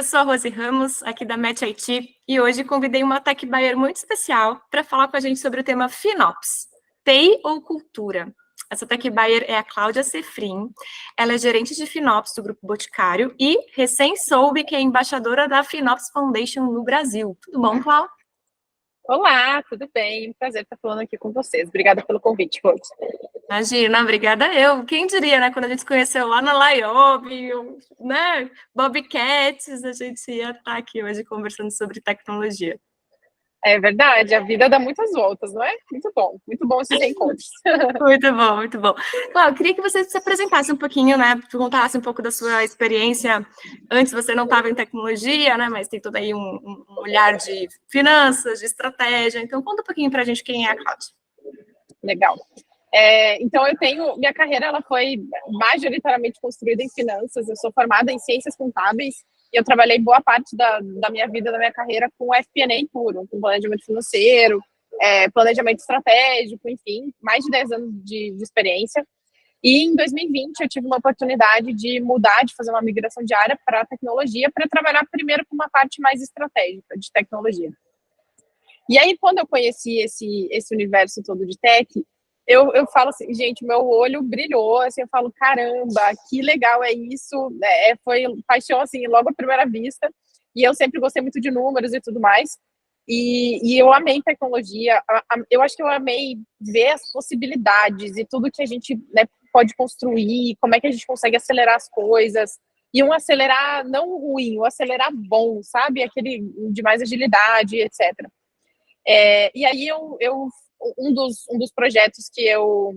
eu sou a Rose Ramos, aqui da Match IT, e hoje convidei uma tech buyer muito especial para falar com a gente sobre o tema FinOps, TI ou cultura. Essa tech buyer é a Cláudia Sefrin, ela é gerente de FinOps do Grupo Boticário e recém soube que é embaixadora da FinOps Foundation no Brasil. Tudo bom, Cláudia? Olá, tudo bem? Prazer estar falando aqui com vocês. Obrigada pelo convite, Rose. Imagina, obrigada eu. Quem diria, né? Quando a gente se conheceu lá na Laiob, né? Bobcats, a gente ia estar aqui hoje conversando sobre tecnologia. É verdade, a vida dá muitas voltas, não é? Muito bom esses reencontros. Muito bom, muito bom. Cláudia, eu queria que você se apresentasse um pouquinho, né? Contasse um pouco da sua experiência. Antes você não estava em tecnologia, né? Mas tem todo aí um olhar de finanças, de estratégia. Então, conta um pouquinho para a gente quem é a Cláudia. Legal. Então, minha carreira ela foi majoritariamente construída em finanças. Eu sou formada em ciências contábeis e eu trabalhei boa parte da minha vida, da minha carreira, com FP&A puro, com planejamento financeiro, planejamento estratégico, enfim, mais de 10 anos de experiência. E em 2020 eu tive uma oportunidade de mudar, de fazer uma migração de área para a tecnologia, para trabalhar primeiro com uma parte mais estratégica de tecnologia. E aí, quando eu conheci esse universo todo de tech, eu falo assim, gente, meu olho brilhou, assim, eu falo, caramba, que legal é isso, foi paixão, assim, logo à primeira vista, e eu sempre gostei muito de números e tudo mais, e eu amei tecnologia, eu acho que eu amei ver as possibilidades e tudo que a gente, né, pode construir, como é que a gente consegue acelerar as coisas, e um acelerar não ruim, um acelerar bom, sabe, aquele de mais agilidade, etc. E aí um dos projetos que eu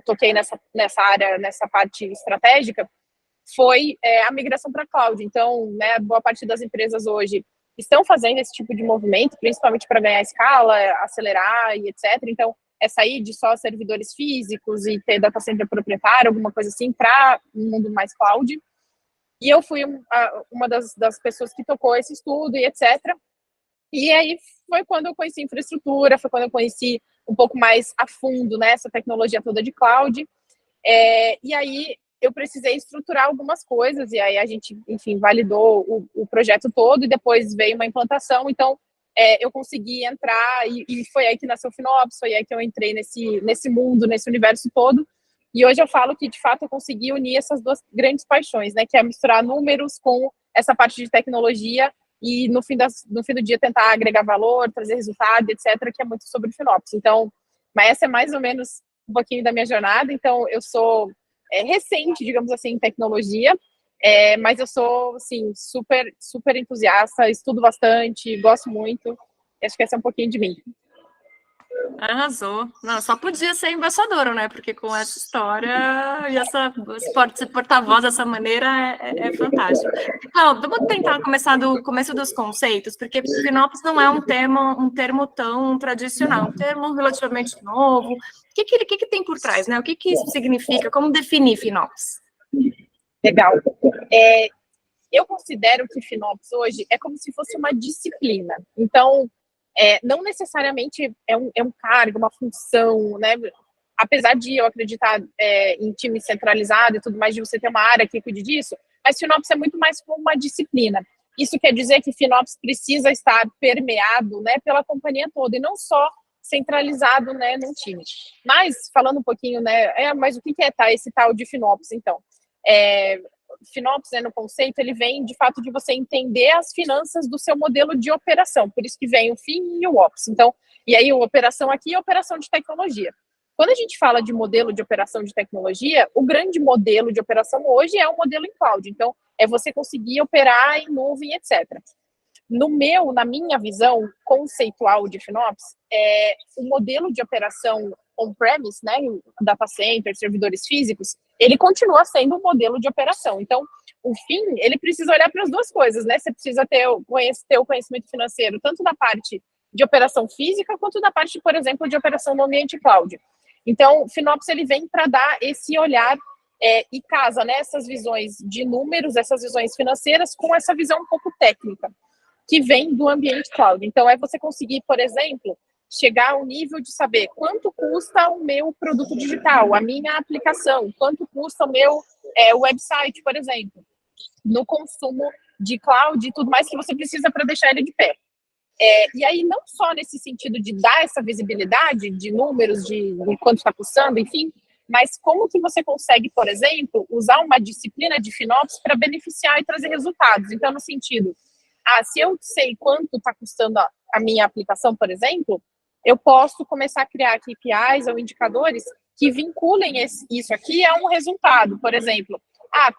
toquei nessa área, nessa parte estratégica, foi a migração para a cloud. Então, né, boa parte das empresas hoje estão fazendo esse tipo de movimento, principalmente para ganhar escala, acelerar e etc. Então, é sair de só servidores físicos e ter data center proprietário, alguma coisa assim, para um mundo mais cloud. E eu fui uma das pessoas que tocou esse estudo e etc. E aí foi quando eu conheci infraestrutura, foi quando eu conheci um pouco mais a fundo, né, essa tecnologia toda de cloud. E aí eu precisei estruturar algumas coisas, e aí a gente, enfim, validou o projeto todo, e depois veio uma implantação, então eu consegui entrar, e foi aí que nasceu o FinOps, foi aí que eu entrei nesse mundo, nesse universo todo, e hoje eu falo que, de fato, eu consegui unir essas duas grandes paixões, né, que é misturar números com essa parte de tecnologia, e no fim do dia tentar agregar valor, trazer resultado, etc., que é muito sobre o FinOps. Então, mas essa é mais ou menos um pouquinho da minha jornada. Então, eu sou recente, digamos assim, em tecnologia, mas eu sou, assim, super, super entusiasta, estudo bastante, gosto muito. Acho que esse é um pouquinho de mim. Arrasou. Não, só podia ser embaixadora, né? Porque com essa história e ser porta-voz dessa maneira é fantástico. Então, vamos tentar começar do começo dos conceitos, porque FinOps não é um termo tão tradicional, um termo relativamente novo. O que tem por trás, né? O que isso significa? Como definir FinOps? Legal. Eu considero que FinOps hoje é como se fosse uma disciplina. Então, não necessariamente é um cargo, uma função, né? Apesar de eu acreditar em time centralizado e tudo mais, de você ter uma área que cuide disso, mas FinOps é muito mais como uma disciplina. Isso quer dizer que FinOps precisa estar permeado, né, pela companhia toda, e não só centralizado, né, num time. Mas, falando um pouquinho, né, mas o que é esse tal de FinOps, então? FinOps, né, no conceito, ele vem, de fato, de você entender as finanças do seu modelo de operação. Por isso que vem o Fin e o Ops. Então, e aí, a operação aqui é a operação de tecnologia. Quando a gente fala de modelo de operação de tecnologia, o grande modelo de operação hoje é o modelo em cloud. Então, é você conseguir operar em nuvem, etc. Na minha visão conceitual de FinOps, o modelo de operação on-premise, né, data center, servidores físicos, ele continua sendo um modelo de operação. Então, o fim, ele precisa olhar para as duas coisas, né? Você precisa ter o conhecimento financeiro, tanto da parte de operação física, quanto da parte, por exemplo, de operação no ambiente cloud. Então, o FinOps, ele vem para dar esse olhar e casa, né, essas visões de números, essas visões financeiras, com essa visão um pouco técnica, que vem do ambiente cloud. Então, é você conseguir, por exemplo, chegar ao nível de saber quanto custa o meu produto digital, a minha aplicação, quanto custa o meu website, por exemplo, no consumo de cloud e tudo mais que você precisa para deixar ele de pé. E aí, não só nesse sentido de dar essa visibilidade de números, de quanto está custando, enfim, mas como que você consegue, por exemplo, usar uma disciplina de FinOps para beneficiar e trazer resultados. Então, no sentido, se eu sei quanto está custando a minha aplicação, por exemplo, eu posso começar a criar KPIs ou indicadores que vinculem isso aqui a um resultado. Por exemplo,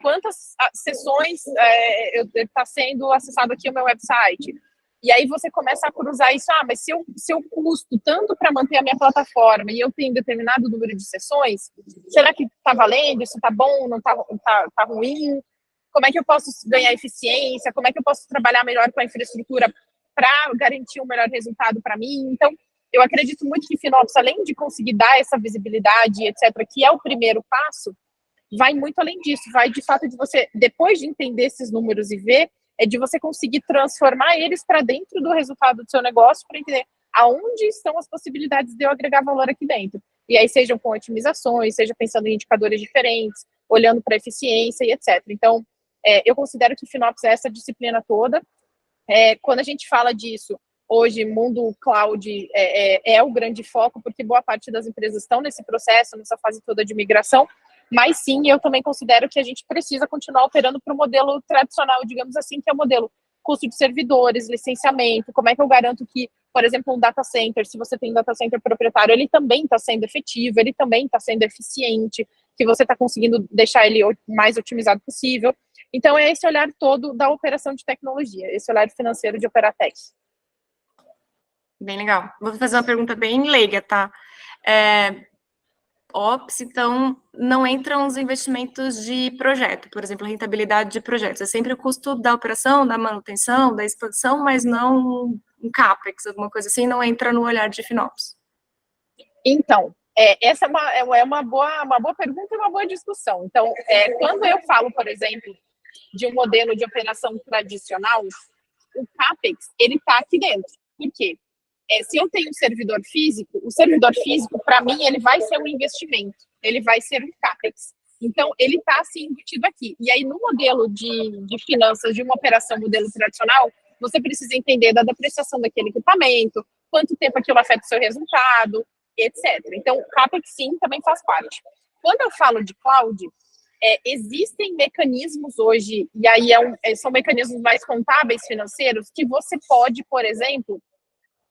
quantas sessões está sendo acessado aqui o meu website? E aí você começa a cruzar isso, mas se eu custo tanto para manter a minha plataforma e eu tenho determinado número de sessões, será que está valendo? Isso está bom? Não está ruim? Como é que eu posso ganhar eficiência? Como é que eu posso trabalhar melhor com a infraestrutura para garantir um melhor resultado para mim? Então, eu acredito muito que FinOps, além de conseguir dar essa visibilidade, etc., que é o primeiro passo, vai muito além disso. Vai, de fato, de você, depois de entender esses números e ver, de você conseguir transformar eles para dentro do resultado do seu negócio, para entender aonde estão as possibilidades de eu agregar valor aqui dentro. E aí, sejam com otimizações, seja pensando em indicadores diferentes, olhando para eficiência e etc. Então, eu considero que FinOps é essa disciplina toda. Quando a gente fala disso, hoje, mundo cloud é o grande foco, porque boa parte das empresas estão nesse processo, nessa fase toda de migração, mas sim, eu também considero que a gente precisa continuar operando para o modelo tradicional, digamos assim, que é o modelo custo de servidores, licenciamento, como é que eu garanto que, por exemplo, um data center, se você tem um data center proprietário, ele também está sendo efetivo, ele também está sendo eficiente, que você está conseguindo deixar ele o mais otimizado possível. Então, é esse olhar todo da operação de tecnologia, esse olhar financeiro de operar tech. Bem legal. Vou fazer uma pergunta bem leiga, tá? Ops, então, não entram os investimentos de projeto, por exemplo, a rentabilidade de projetos. É sempre o custo da operação, da manutenção, da expansão, mas não um CAPEX, alguma coisa assim, não entra no olhar de FinOps. Então, essa é uma boa pergunta e uma boa discussão. Então, quando eu falo, por exemplo, de um modelo de operação tradicional, o CAPEX, ele está aqui dentro. Por quê? Se eu tenho um servidor físico, o servidor físico, para mim, ele vai ser um investimento, ele vai ser um CAPEX. Então, ele está, assim, embutido aqui. E aí, no modelo de finanças, de uma operação modelo tradicional, você precisa entender da depreciação daquele equipamento, quanto tempo aquilo afeta o seu resultado, etc. Então, o CAPEX, sim, também faz parte. Quando eu falo de cloud, existem mecanismos hoje, e aí são mecanismos mais contábeis financeiros, que você pode, por exemplo,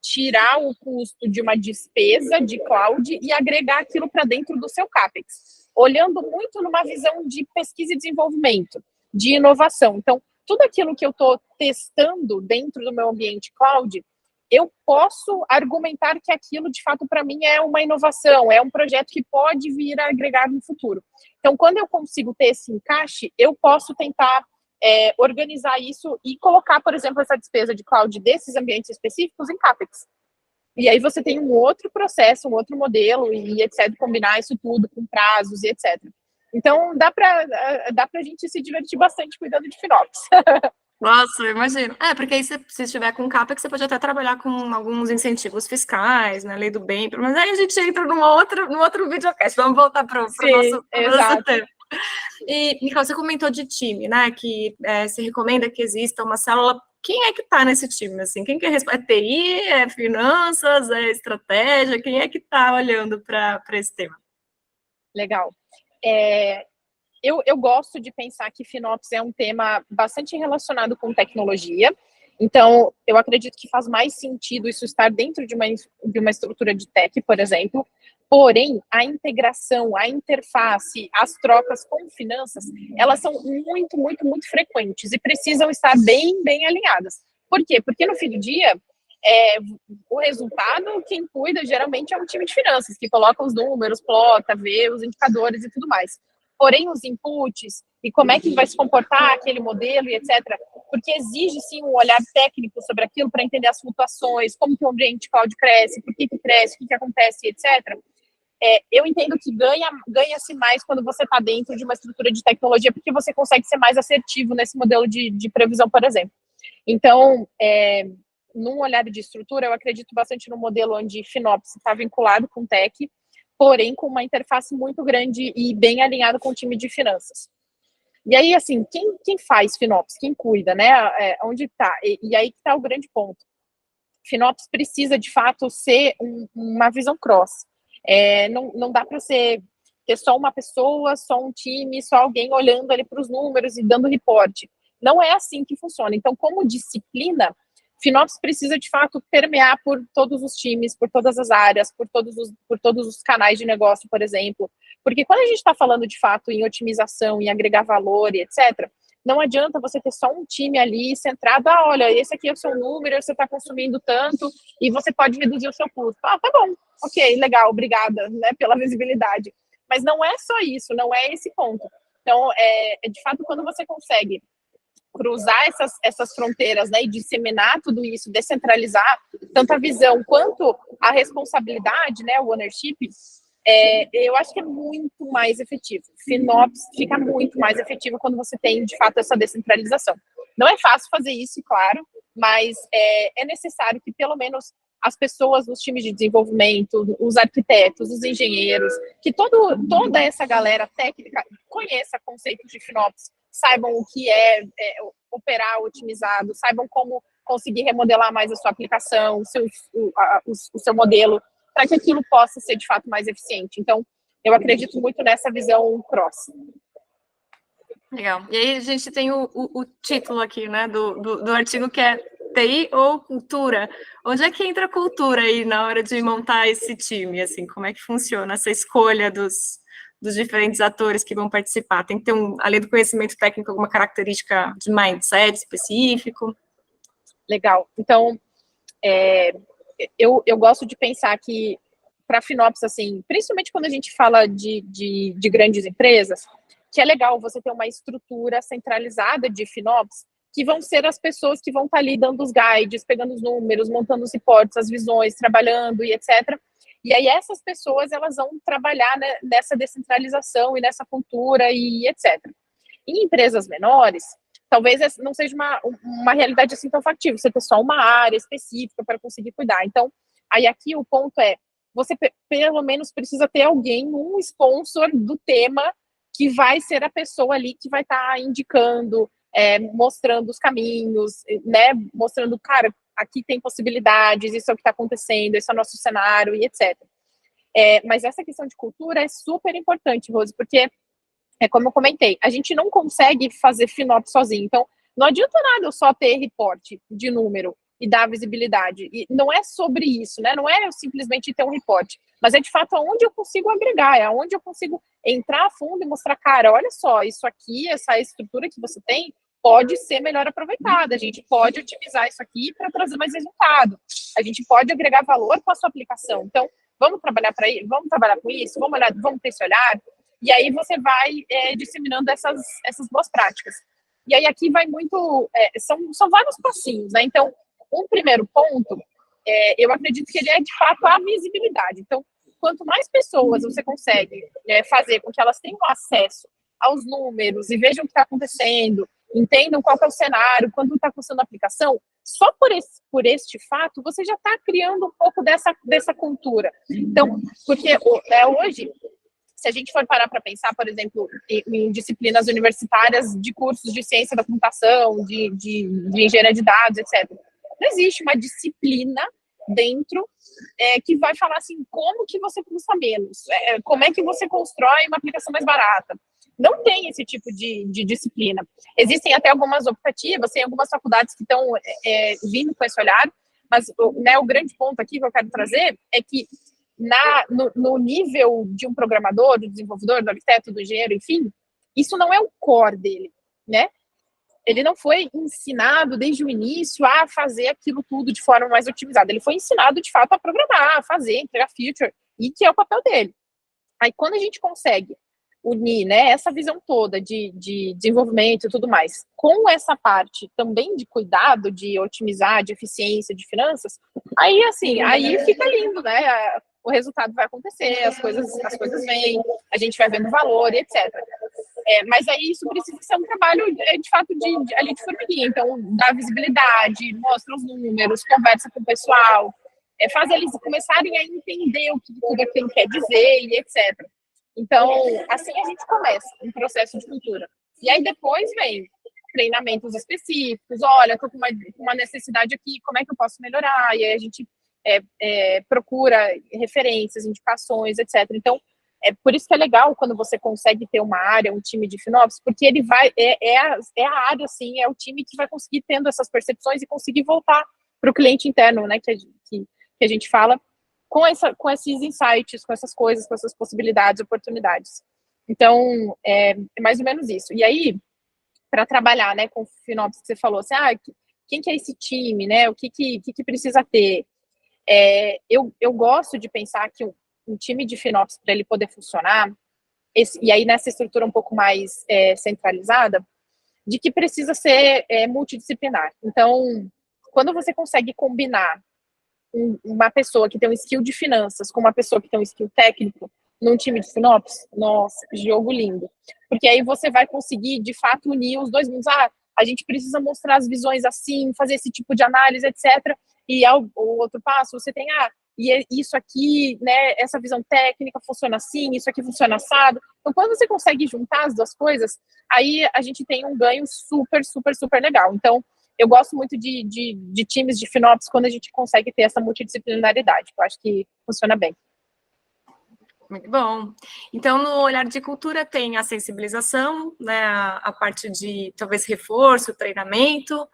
tirar o custo de uma despesa de cloud e agregar aquilo para dentro do seu CAPEX, olhando muito numa visão de pesquisa e desenvolvimento, de inovação. Então, tudo aquilo que eu estou testando dentro do meu ambiente cloud, eu posso argumentar que aquilo, de fato, para mim é uma inovação, é um projeto que pode vir a agregar no futuro. Então, quando eu consigo ter esse encaixe, eu posso tentar organizar isso e colocar, por exemplo, essa despesa de cloud desses ambientes específicos em CAPEX. E aí você tem um outro processo, um outro modelo e etc, combinar isso tudo com prazos e etc. Então, dá para a gente se divertir bastante cuidando de FinOps. Nossa, eu imagino. Porque aí, se estiver com CAPEX, você pode até trabalhar com alguns incentivos fiscais, na lei do bem, mas aí a gente entra num outro videocast. Vamos voltar para o nosso tema. E, Michal, você comentou de time, né? Que você recomenda que exista uma célula. Quem é que está nesse time? Assim? Quem que é TI? É finanças? É estratégia? Quem é que está olhando para esse tema? Legal. Eu gosto de pensar que FinOps é um tema bastante relacionado com tecnologia. Então, eu acredito que faz mais sentido isso estar dentro de uma estrutura de tech, por exemplo. Porém, a integração, a interface, as trocas com finanças, elas são muito, muito, muito frequentes e precisam estar bem, bem alinhadas. Por quê? Porque no fim do dia, o resultado, quem cuida geralmente é um time de finanças, que coloca os números, plota, vê os indicadores e tudo mais. Porém, os inputs e como é que vai se comportar aquele modelo e etc., porque exige, sim, um olhar técnico sobre aquilo para entender as flutuações, como que o ambiente cloud cresce, por que cresce, o que acontece, etc., eu entendo que ganha-se mais quando você está dentro de uma estrutura de tecnologia, porque você consegue ser mais assertivo nesse modelo de previsão, por exemplo. Então, num olhar de estrutura, eu acredito bastante no modelo onde FinOps está vinculado com tech, porém com uma interface muito grande e bem alinhada com o time de finanças. E aí, assim, quem faz FinOps? Quem cuida, né? Onde está? E aí que está o grande ponto. FinOps precisa, de fato, ser uma visão cross. Não dá para ter só uma pessoa, só um time, só alguém olhando ali para os números e dando reporte. Não é assim que funciona. Então, como disciplina, FinOps precisa, de fato, permear por todos os times, por todas as áreas, por todos os canais de negócio, por exemplo. Porque quando a gente está falando, de fato, em otimização, em agregar valor e etc., não adianta você ter só um time ali centrado, olha, esse aqui é o seu número, você está consumindo tanto e você pode reduzir o seu custo. Tá bom, ok, legal, obrigada, né, pela visibilidade. Mas não é só isso, não é esse ponto. Então, de fato, quando você consegue cruzar essas fronteiras, né, e disseminar tudo isso, descentralizar tanto a visão quanto a responsabilidade, né, o ownership, eu acho que é muito mais efetivo. FinOps fica muito mais efetivo quando você tem, de fato, essa descentralização. Não é fácil fazer isso, claro, mas é necessário que, pelo menos, as pessoas dos times de desenvolvimento, os arquitetos, os engenheiros, que toda essa galera técnica conheça conceitos de FinOps, saibam o que é operar otimizado, saibam como conseguir remodelar mais a sua aplicação, o seu modelo, para que aquilo possa ser, de fato, mais eficiente. Então, eu acredito muito nessa visão cross. Legal. E aí a gente tem o título aqui, né, do artigo, que é TI ou cultura. Onde é que entra a cultura aí na hora de montar esse time? Assim, como é que funciona essa escolha dos diferentes atores que vão participar? Tem que ter, além do conhecimento técnico, alguma característica de mindset específico? Legal. Então, eu gosto de pensar que, para a FinOps, assim, principalmente quando a gente fala de grandes empresas, que é legal você ter uma estrutura centralizada de FinOps, que vão ser as pessoas que vão estar ali dando os guides, pegando os números, montando os reportes, as visões, trabalhando e etc. E aí essas pessoas, elas vão trabalhar, né, nessa descentralização e nessa cultura e etc. Em empresas menores, talvez não seja uma realidade assim tão factível, você ter só uma área específica para conseguir cuidar. Então, aí aqui o ponto você pelo menos precisa ter alguém, um sponsor do tema, que vai ser a pessoa ali que vai estar indicando, mostrando os caminhos, né, mostrando, cara, aqui tem possibilidades, isso é o que está acontecendo, esse é o nosso cenário e etc. Mas essa questão de cultura é super importante, Rose, porque como eu comentei, a gente não consegue fazer FinOps sozinho. Então, não adianta nada eu só ter reporte de número e dar visibilidade. E não é sobre isso, né? Não é eu simplesmente ter um reporte, mas é de fato aonde eu consigo agregar, é aonde eu consigo entrar a fundo e mostrar, cara, olha só, isso aqui, essa estrutura que você tem, pode ser melhor aproveitada. A gente pode otimizar isso aqui para trazer mais resultado. A gente pode agregar valor com a sua aplicação. Então, vamos trabalhar com isso, vamos ter esse olhar. E aí você vai disseminando essas boas práticas. E aí aqui vai muito... são vários passinhos, né? Então, um primeiro ponto, eu acredito que ele é, de fato, a visibilidade. Então, quanto mais pessoas você consegue fazer com que elas tenham acesso aos números e vejam o que está acontecendo, entendam qual que é o cenário, quando está funcionando a aplicação, só por este fato, você já está criando um pouco dessa cultura. Então, porque hoje... Se a gente for parar para pensar, por exemplo, em disciplinas universitárias de cursos de ciência da computação, de engenharia de dados, etc., não existe uma disciplina dentro que vai falar assim, como que você custa menos, como é que você constrói uma aplicação mais barata. Não tem esse tipo de disciplina. Existem até algumas optativas, tem algumas faculdades que estão vindo com esse olhar, mas o grande ponto aqui que eu quero trazer é que no nível de um programador, do desenvolvedor, do arquiteto, do engenheiro, enfim, isso não é o core dele, né? Ele não foi ensinado desde o início a fazer aquilo tudo de forma mais otimizada. Ele foi ensinado, de fato, a programar, a fazer, entregar feature, e que é o papel dele. Aí, quando a gente consegue unir, né, essa visão toda de desenvolvimento e tudo mais, com essa parte também de cuidado, de otimizar, de eficiência, de finanças, aí, assim, aí fica lindo, né? O resultado vai acontecer, as coisas vêm, a gente vai vendo valor e etc. Mas aí isso precisa ser um trabalho, de fato, ali de formiguinha. Então, dá visibilidade, mostra os números, conversa com o pessoal, faz eles começarem a entender o que tudo aquilo quer dizer e etc. Então, assim a gente começa um processo de cultura. E aí depois vem treinamentos específicos, olha, estou com uma necessidade aqui, como é que eu posso melhorar? E aí a gente procura referências, indicações, etc. Então, por isso que é legal quando você consegue ter uma área, um time de FinOps, porque ele vai, a área, assim, é o time que vai conseguir tendo essas percepções e conseguir voltar para o cliente interno, né, que a gente fala, com esses insights, com essas coisas, com essas possibilidades, oportunidades. Então, é mais ou menos isso. E aí, para trabalhar, né, com o FinOps que você falou, assim, quem que é esse time, né, o que precisa ter? Eu gosto de pensar que um time de FinOps, para ele poder funcionar, e aí nessa estrutura um pouco mais centralizada, de que precisa ser multidisciplinar. Então, quando você consegue combinar uma pessoa que tem um skill de finanças com uma pessoa que tem um skill técnico num time de FinOps, nossa, jogo lindo. Porque aí você vai conseguir, de fato, unir os dois mundos. A gente precisa mostrar as visões assim, fazer esse tipo de análise, etc. E o outro passo, você tem, e isso aqui, né, essa visão técnica funciona assim, isso aqui funciona assado. Então, quando você consegue juntar as duas coisas, aí a gente tem um ganho super, super, super legal. Então, eu gosto muito de times de FinOps quando a gente consegue ter essa multidisciplinaridade, que eu acho que funciona bem. Muito bom. Então, no olhar de cultura tem a sensibilização, né, a parte de, talvez, reforço, treinamento,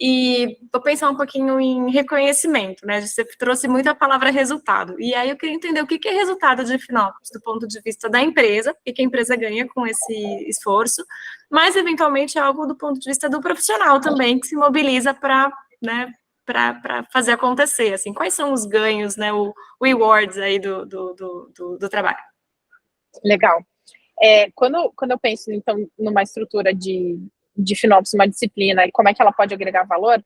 e vou pensar um pouquinho em reconhecimento, né, você trouxe muito a palavra resultado, e aí eu queria entender o que é resultado de FinOps, do ponto de vista da empresa, o que a empresa ganha com esse esforço, mas, eventualmente, é algo do ponto de vista do profissional também, que se mobiliza para, né, para fazer acontecer, assim, quais são os ganhos, né, o rewards aí do trabalho. Legal. Quando eu penso, então, numa estrutura de FinOps, uma disciplina, e como é que ela pode agregar valor,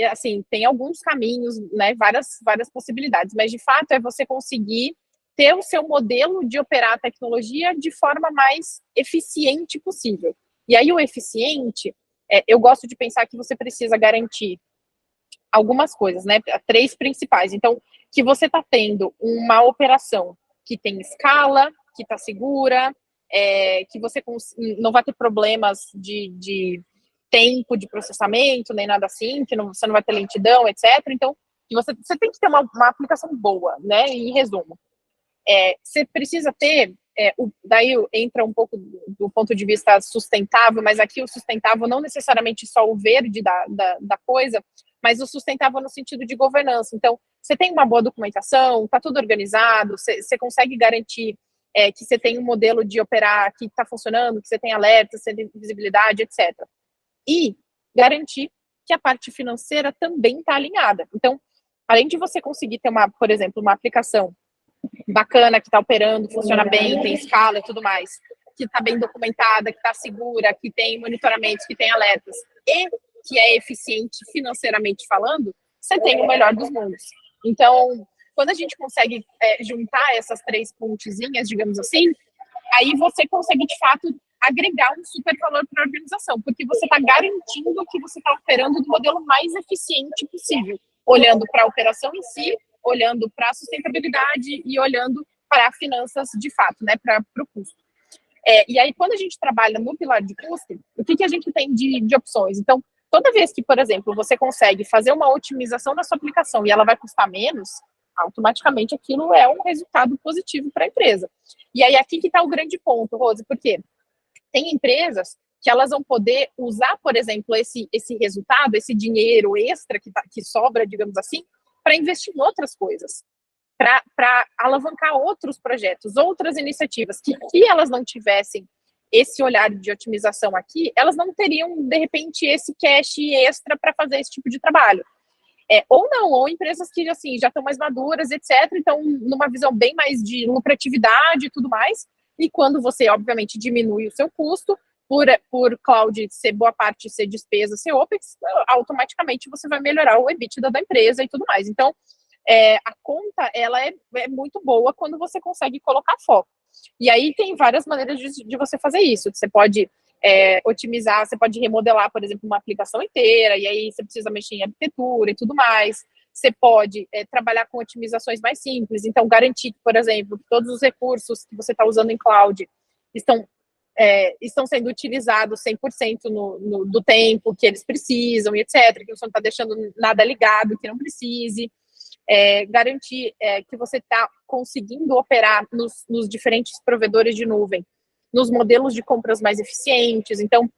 assim, tem alguns caminhos, né, várias possibilidades, mas, de fato, é você conseguir ter o seu modelo de operar a tecnologia de forma mais eficiente possível. E aí, o eficiente, eu gosto de pensar que você precisa garantir algumas coisas, né? 3 principais. Então, que você está tendo uma operação que tem escala, que está segura, que você não vai ter problemas de tempo de processamento, nem nada assim, que você não vai ter lentidão, etc. Então, que você tem que ter uma aplicação boa, né? Em resumo. Você precisa ter, daí entra um pouco do ponto de vista sustentável, mas aqui o sustentável não necessariamente só o verde da coisa, mas o sustentável no sentido de governança. Então, você tem uma boa documentação, está tudo organizado, você consegue garantir que você tem um modelo de operar que está funcionando, que você tem alertas, você tem visibilidade, etc. E garantir que a parte financeira também está alinhada. Então, além de você conseguir ter, por exemplo, uma aplicação bacana, que está operando, funciona bem, tem escala e tudo mais, que está bem documentada, que está segura, que tem monitoramentos, que tem alertas, e que é eficiente financeiramente falando, você tem o melhor dos mundos. Então, quando a gente consegue juntar essas 3 pontezinhas, digamos assim, aí você consegue, de fato, agregar um super valor para a organização, porque você está garantindo que você está operando do modelo mais eficiente possível, olhando para a operação em si, olhando para a sustentabilidade e olhando para finanças de fato, né, para o custo. E aí, quando a gente trabalha no pilar de custo, o que a gente tem de opções? Então, toda vez que, por exemplo, você consegue fazer uma otimização da sua aplicação e ela vai custar menos, automaticamente aquilo é um resultado positivo para a empresa. E aí, aqui que está o grande ponto, Rose, porque tem empresas que elas vão poder usar, por exemplo, esse resultado, esse dinheiro extra que sobra, digamos assim, para investir em outras coisas, para alavancar outros projetos, outras iniciativas, que se elas não tivessem esse olhar de otimização aqui, elas não teriam, de repente, esse cash extra para fazer esse tipo de trabalho. Ou não, ou empresas que assim, já estão mais maduras, etc., então, numa visão bem mais de lucratividade e tudo mais, e quando você, obviamente, diminui o seu custo, por cloud ser boa parte ser despesa, ser OPEX, automaticamente você vai melhorar o EBITDA da empresa e tudo mais. Então, a conta, ela é muito boa quando você consegue colocar foco. E aí tem várias maneiras de você fazer isso. Você pode otimizar, você pode remodelar, por exemplo, uma aplicação inteira, e aí você precisa mexer em arquitetura e tudo mais. Você pode trabalhar com otimizações mais simples, então garantir, por exemplo, que todos os recursos que você está usando em cloud estão estão sendo utilizados 100% do tempo que eles precisam, e etc., que você não está deixando nada ligado que não precise, garantir que você está conseguindo operar nos diferentes provedores de nuvem, nos modelos de compras mais eficientes. Então,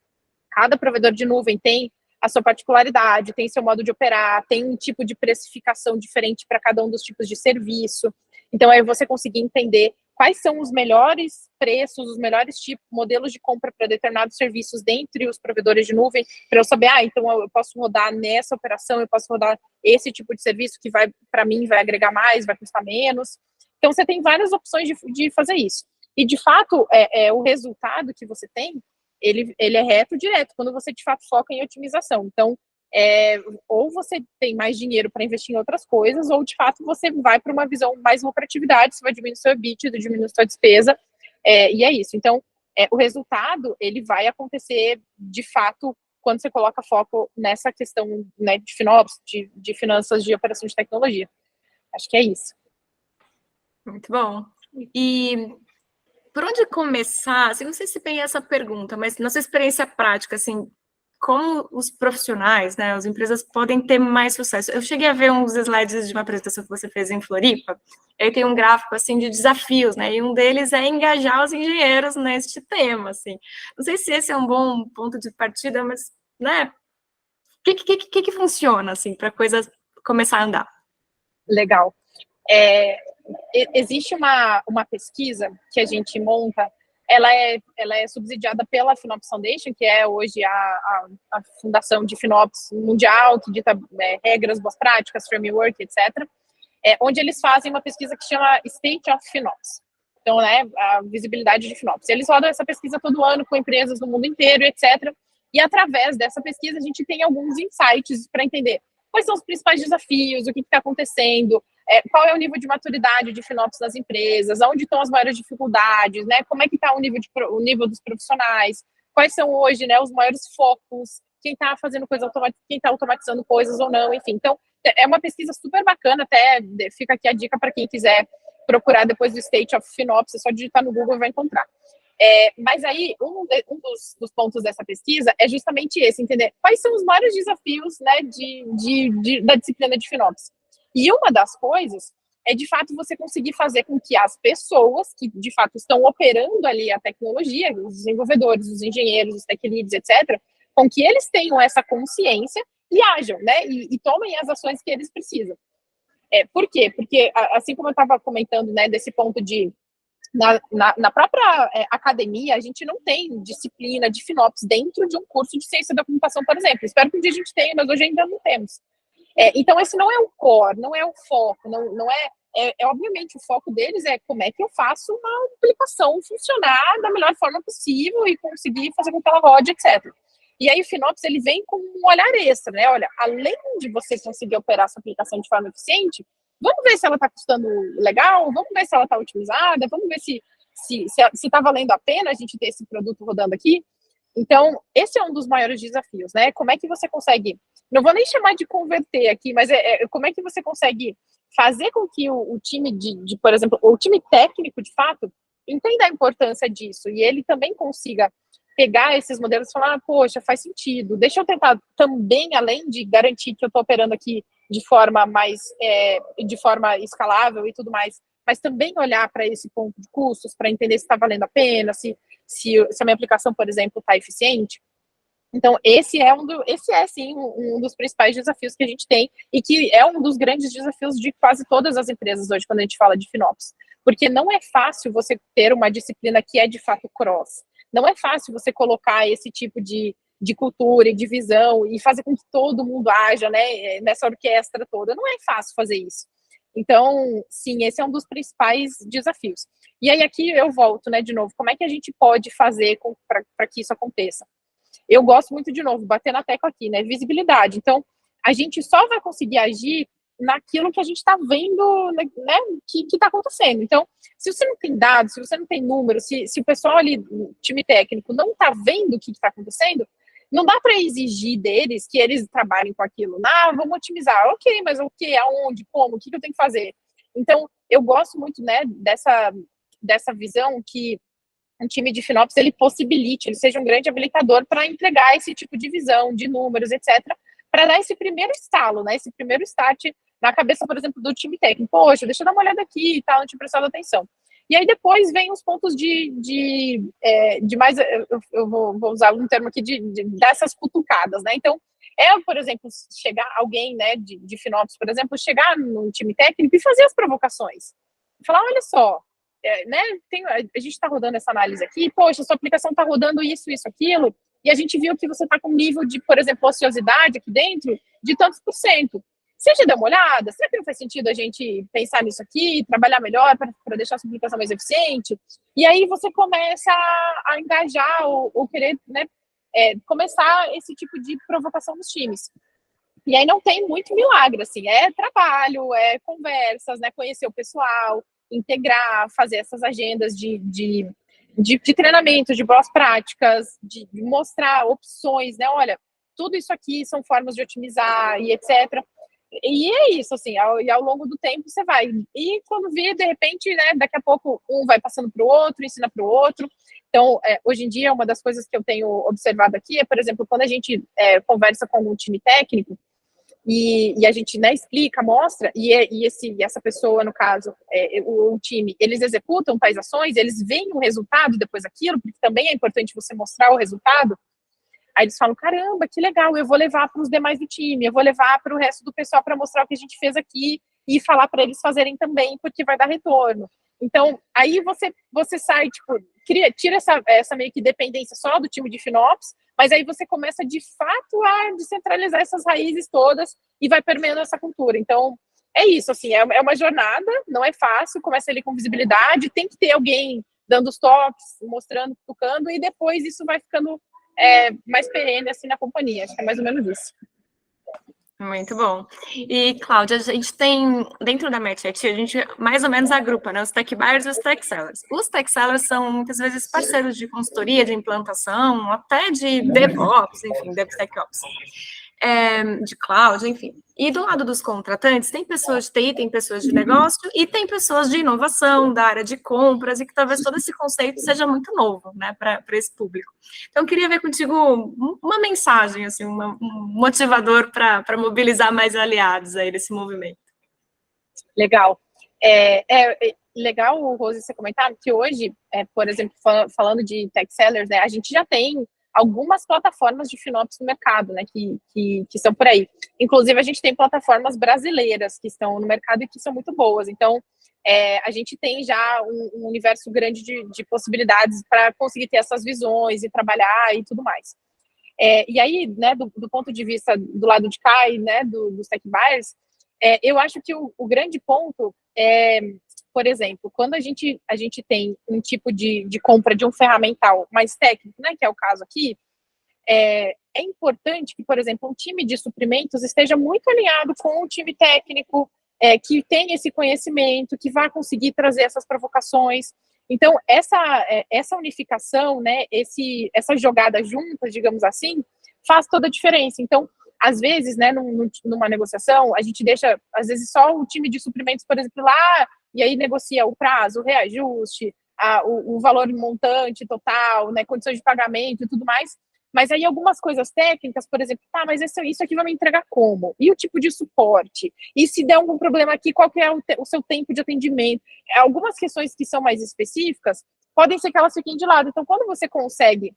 cada provedor de nuvem tem a sua particularidade, tem seu modo de operar, tem um tipo de precificação diferente para cada um dos tipos de serviço. Então, aí você conseguir entender quais são os melhores preços, os melhores modelos de compra para determinados serviços dentre os provedores de nuvem, para eu saber, então eu posso rodar nessa operação, eu posso rodar esse tipo de serviço que vai, para mim, vai agregar mais, vai custar menos. Então, você tem várias opções de fazer isso. E, de fato, o resultado que você tem, ele é reto, direto, quando você, de fato, foca em otimização. Então, ou você tem mais dinheiro para investir em outras coisas, ou, de fato, você vai para uma visão mais lucratividade, você vai diminuir seu EBITDA, diminuir sua despesa, e é isso. Então, o resultado, ele vai acontecer, de fato, quando você coloca foco nessa questão, né, de FinOps, de finanças, de operação de tecnologia. Acho que é isso. Muito bom. E por onde começar? Assim, não sei se tem essa pergunta, mas na sua experiência prática, assim, como os profissionais, né, as empresas podem ter mais sucesso? Eu cheguei a ver uns slides de uma apresentação que você fez em Floripa, e aí tem um gráfico, assim, de desafios, né, e um deles é engajar os engenheiros neste tema, assim. Não sei se esse é um bom ponto de partida, mas, né, o que funciona, assim, para a coisa começar a andar? Legal. Existe uma pesquisa que a gente monta, ela é subsidiada pela FinOps Foundation, que é hoje a fundação de FinOps mundial, que dita regras, boas práticas, framework, etc., onde eles fazem uma pesquisa que chama State of FinOps. Então, né, a visibilidade de FinOps. Eles rodam essa pesquisa todo ano com empresas no mundo inteiro, etc., e através dessa pesquisa a gente tem alguns insights para entender quais são os principais desafios, o que está acontecendo, qual é o nível de maturidade de FinOps das empresas, onde estão as maiores dificuldades, né? Como é que está o nível dos profissionais, quais são hoje, né, os maiores focos, quem está fazendo coisa automática, quem está automatizando coisas ou não, enfim. Então, é uma pesquisa super bacana, até fica aqui a dica para quem quiser procurar depois do State of FinOps, é só digitar no Google e vai encontrar. Mas aí, um dos pontos dessa pesquisa é justamente esse, entender quais são os maiores desafios, né, da disciplina de FinOps. E uma das coisas é, de fato, você conseguir fazer com que as pessoas que, de fato, estão operando ali a tecnologia, os desenvolvedores, os engenheiros, os tech leads, etc., com que eles tenham essa consciência e ajam, né, e tomem as ações que eles precisam. Por quê? Porque, assim como eu estava comentando, né, desse ponto de na própria academia, a gente não tem disciplina de FinOps dentro de um curso de ciência da computação, por exemplo. Espero que um dia a gente tenha, mas hoje ainda não temos. Então, esse não é o core, não é o foco, não obviamente, o foco deles é como é que eu faço uma aplicação funcionar da melhor forma possível e conseguir fazer com que ela rode, etc. E aí o FinOps, ele vem com um olhar extra, né? Olha, além de você conseguir operar essa aplicação de forma eficiente, vamos ver se ela está custando legal, vamos ver se ela está otimizada, vamos ver se está valendo a pena a gente ter esse produto rodando aqui. Então, esse é um dos maiores desafios, né? Como é que você consegue, não vou nem chamar de converter aqui, mas como é que você consegue fazer com que o time por exemplo, o time técnico, de fato, entenda a importância disso e ele também consiga pegar esses modelos e falar, poxa, faz sentido, deixa eu tentar também, além de garantir que eu estou operando aqui de forma mais, de forma escalável e tudo mais, mas também olhar para esse ponto de custos, para entender se está valendo a pena, se a minha aplicação, por exemplo, está eficiente. Então, esse é sim um dos principais desafios que a gente tem e que é um dos grandes desafios de quase todas as empresas hoje, quando a gente fala de FinOps. Porque não é fácil você ter uma disciplina que é de fato cross. Não é fácil você colocar esse tipo de cultura e de visão e fazer com que todo mundo haja, né, nessa orquestra toda. Não é fácil fazer isso. Então, sim, esse é um dos principais desafios. E aí aqui eu volto, né, de novo, como é que a gente pode fazer para que isso aconteça? Eu gosto muito, de novo, bater na tecla aqui, né, visibilidade. Então, a gente só vai conseguir agir naquilo que a gente está vendo, né, que está acontecendo. Então, se você não tem dados, se você não tem números, se o pessoal ali, o time técnico, não está vendo o que está acontecendo, não dá para exigir deles que eles trabalhem com aquilo. Vamos otimizar. Ok, mas o que? Aonde? Como? O que eu tenho que fazer? Então, eu gosto muito, né, dessa visão que um time de FinOps, ele possibilite, ele seja um grande habilitador para entregar esse tipo de visão, de números, etc., para dar esse primeiro estalo, né, esse primeiro start na cabeça, por exemplo, do time técnico. Poxa, deixa eu dar uma olhada aqui e tal, não tinha prestado atenção. E aí depois vem os pontos de mais, eu vou usar um termo aqui, dessas cutucadas, né? Então, por exemplo, chegar alguém, né, de FinOps, por exemplo, chegar no time técnico e fazer as provocações. Falar, olha só, né, a gente está rodando essa análise aqui, poxa, sua aplicação está rodando isso, aquilo, e a gente viu que você está com um nível de, por exemplo, ociosidade aqui dentro de tantos por cento. Você já deu uma olhada? Será que não faz sentido a gente pensar nisso aqui, trabalhar melhor para deixar a sua aplicação mais eficiente? E aí você começa a engajar ou querer, né, começar esse tipo de provocação nos times. E aí não tem muito milagre, assim, é trabalho, é conversas, né, conhecer o pessoal, integrar, fazer essas agendas de treinamento, de boas práticas, de mostrar opções, né, olha, tudo isso aqui são formas de otimizar e etc. E é isso, assim, e ao longo do tempo você vai. E quando vê, de repente, né, daqui a pouco um vai passando para o outro, ensina para o outro. Então, hoje em dia, uma das coisas que eu tenho observado aqui é, por exemplo, quando a gente conversa com algum time técnico, e a gente, né, explica, mostra, e essa pessoa, no caso, o time, eles executam tais ações, eles veem o resultado depois daquilo, porque também é importante você mostrar o resultado. Aí eles falam, caramba, que legal, eu vou levar para os demais do time, eu vou levar para o resto do pessoal para mostrar o que a gente fez aqui e falar para eles fazerem também, porque vai dar retorno. Então, aí você sai, tipo, tira essa meio que dependência só do time de FinOps, mas aí você começa, de fato, a descentralizar essas raízes todas e vai permeando essa cultura. Então, é isso, assim, é uma jornada, não é fácil, começa ali com visibilidade, tem que ter alguém dando os toques, mostrando, tocando, e depois isso vai ficando mais perene, assim, na companhia. Acho que é mais ou menos isso. Muito bom. E, Cláudia, a gente tem, dentro da Match IT, a gente mais ou menos agrupa, né, os Tech Buyers e os Tech Sellers. Os Tech Sellers são, muitas vezes, parceiros de consultoria, de implantação, até de DevOps, enfim, DevSecOps. De cloud, enfim. E do lado dos contratantes, tem pessoas de TI, tem pessoas de negócio e tem pessoas de inovação, da área de compras, e que talvez todo esse conceito seja muito novo, né, para esse público. Então, eu queria ver contigo uma mensagem, assim, um motivador para mobilizar mais aliados aí desse movimento. Legal. Legal, Rose, você comentar que hoje, por exemplo, falando de tech sellers, né, a gente já tem algumas plataformas de FinOps no mercado, né, que estão por aí. Inclusive, a gente tem plataformas brasileiras que estão no mercado e que são muito boas. Então, a gente tem já um universo grande de possibilidades para conseguir ter essas visões e trabalhar e tudo mais. E aí, né, do ponto de vista do lado de cá e, né, dos tech buyers, eu acho que o grande ponto é, por exemplo, quando a gente tem um tipo de compra de um ferramental mais técnico, né, que é o caso aqui, é importante que, por exemplo, um time de suprimentos esteja muito alinhado com o time técnico, que tem esse conhecimento, que vai conseguir trazer essas provocações. Então, essa unificação, né, essa jogada junta, digamos assim, faz toda a diferença. Então, às vezes, né, numa negociação, a gente deixa, às vezes, só o time de suprimentos, por exemplo, lá, e aí negocia o prazo, o reajuste, o valor montante total, né, condições de pagamento e tudo mais. Mas aí algumas coisas técnicas, por exemplo, mas isso aqui vai me entregar como? E o tipo de suporte? E se der algum problema aqui, qual que é o seu tempo de atendimento? Algumas questões que são mais específicas, podem ser que elas fiquem de lado. Então, quando você consegue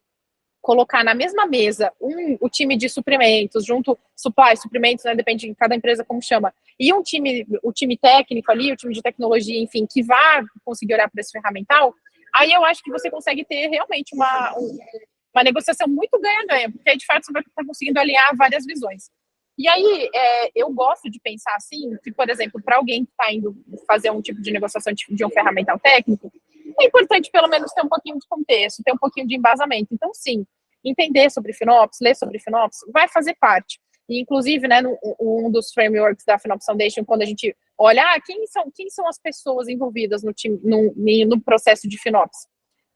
colocar na mesma mesa o time de suprimentos, junto supply, suprimentos, né, depende de cada empresa como chama, e o time técnico ali, o time de tecnologia, enfim, que vai conseguir olhar para esse ferramental, aí eu acho que você consegue ter realmente uma negociação muito ganha-ganha, porque aí, de fato, você vai estar conseguindo alinhar várias visões. E aí, eu gosto de pensar assim, que, por exemplo, para alguém que está indo fazer um tipo de negociação de um ferramental técnico, é importante, pelo menos, ter um pouquinho de contexto, ter um pouquinho de embasamento. Então, sim, entender sobre FinOps, ler sobre FinOps, vai fazer parte. E, inclusive, né, um dos frameworks da FinOps Foundation, quando a gente olha, quem são as pessoas envolvidas no processo de FinOps?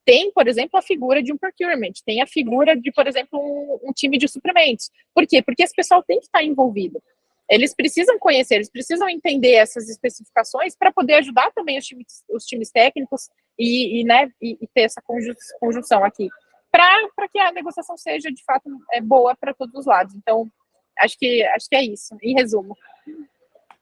Tem, por exemplo, a figura de um procurement, tem a figura de, por exemplo, um time de suprimentos. Por quê? Porque esse pessoal tem que estar envolvido. Eles precisam conhecer, eles precisam entender essas especificações para poder ajudar também os times técnicos né, e ter essa conjunção aqui, para que a negociação seja, de fato, boa para todos os lados. Então, acho que é isso, em resumo.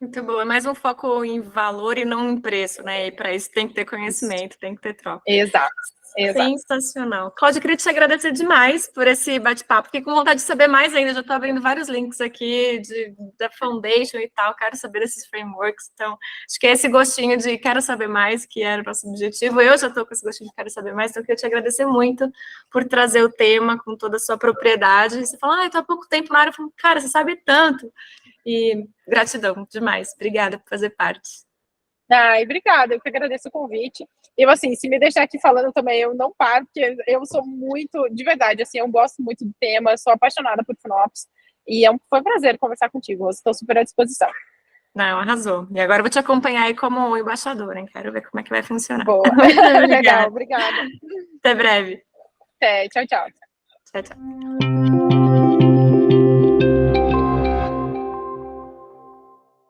Muito bom. É mais um foco em valor e não em preço, né? E para isso tem que ter conhecimento, tem que ter troca. Exato. Sensacional. Cláudia, eu queria te agradecer demais por esse bate-papo. Fiquei com vontade de saber mais ainda. Já estou abrindo vários links aqui da Foundation e tal. Quero saber desses frameworks. Então, acho que é esse gostinho de quero saber mais, que era o nosso objetivo. Eu já estou com esse gostinho de quero saber mais. Então, eu queria te agradecer muito por trazer o tema com toda a sua propriedade. Você fala, estou há pouco tempo na área. Eu falo, cara, você sabe tanto. E gratidão demais. Obrigada por fazer parte. Obrigada, eu que agradeço o convite. Eu, assim, se me deixar aqui falando também, eu não paro, porque eu sou muito, de verdade, assim, eu gosto muito do tema, sou apaixonada por FinOps, e foi um prazer conversar contigo, estou super à disposição. Não, arrasou. E agora eu vou te acompanhar aí como embaixadora, hein? Quero ver como é que vai funcionar. Boa. Legal, obrigada. Até breve. Até, tchau, tchau. Tchau, tchau.